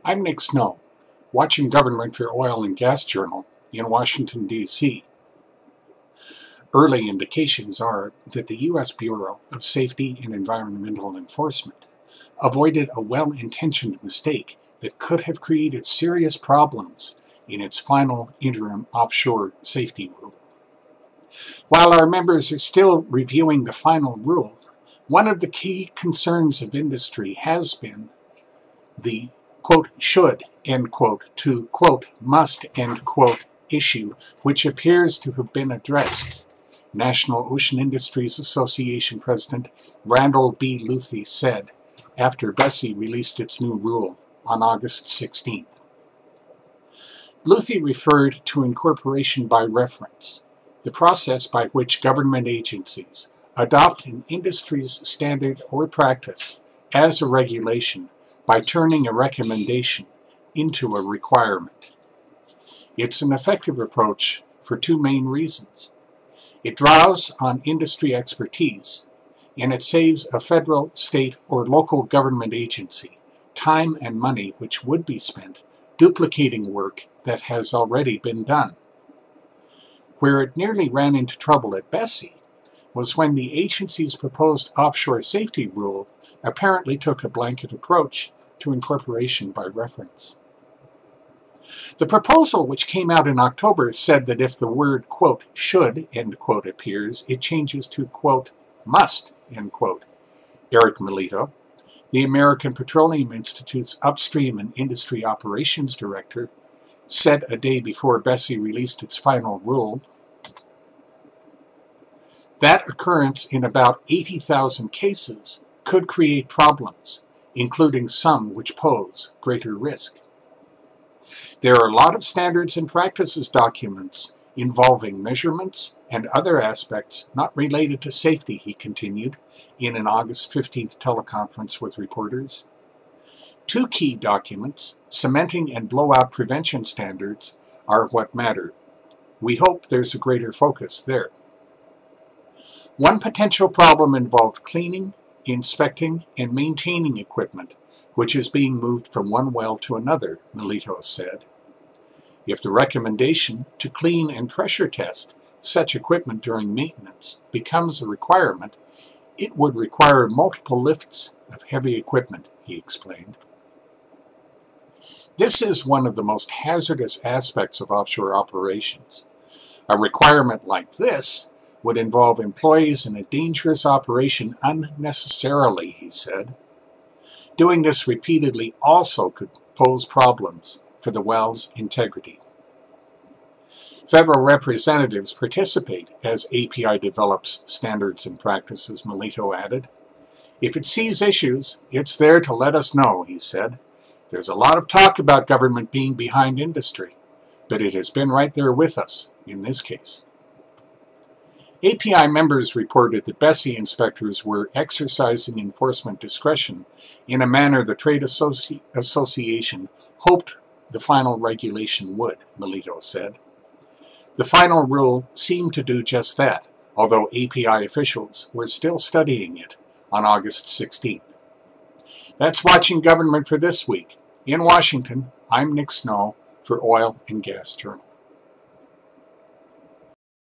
I'm Nick Snow, watching Government for Oil and Gas Journal in Washington, D.C. Early indications are that the U.S. Bureau of Safety and Environmental Enforcement avoided a well-intentioned mistake that could have created serious problems in its final interim offshore safety rule. While our members are still reviewing the final rule, one of the key concerns of industry has been the quote, should, end quote, to quote, must, end quote, issue, which appears to have been addressed. National Ocean Industries Association President Randall B. Luthi said after BSEE released its new rule on August 16th. Luthi referred to incorporation by reference, the process by which government agencies adopt an industry's standard or practice as a regulation by turning a recommendation into a requirement. It's an effective approach for two main reasons. It draws on industry expertise, and it saves a federal, state, or local government agency time and money which would be spent duplicating work that has already been done. Where it nearly ran into trouble at BSEE was when the agency's proposed offshore safety rule apparently took a blanket approach to incorporation by reference. The proposal, which came out in October, said that if the word, quote, should, end quote, appears, it changes to, quote, must, end quote. Eric Melito, the American Petroleum Institute's Upstream and Industry Operations Director, said a day before BSEE released its final rule, that occurrence in about 80,000 cases could create problems, including some which pose greater risk. There are a lot of standards and practices documents involving measurements and other aspects not related to safety, he continued in an August 15th teleconference with reporters. Two key documents, cementing and blowout prevention standards, are what matter. We hope there's a greater focus there. One potential problem involved cleaning, inspecting, and maintaining equipment, which is being moved from one well to another, Melito said. If the recommendation to clean and pressure test such equipment during maintenance becomes a requirement, it would require multiple lifts of heavy equipment, he explained. This is one of the most hazardous aspects of offshore operations. A requirement like this would involve employees in a dangerous operation unnecessarily, he said. Doing this repeatedly also could pose problems for the well's integrity. Federal representatives participate as API develops standards and practices, Melito added. If it sees issues, it's there to let us know, he said. There's a lot of talk about government being behind industry, but it has been right there with us in this case. API members reported that BSEE inspectors were exercising enforcement discretion in a manner the trade association hoped the final regulation would, Melito said. The final rule seemed to do just that, although API officials were still studying it on August 16th. That's Watching Government for this week. In Washington, I'm Nick Snow for Oil and Gas Journal.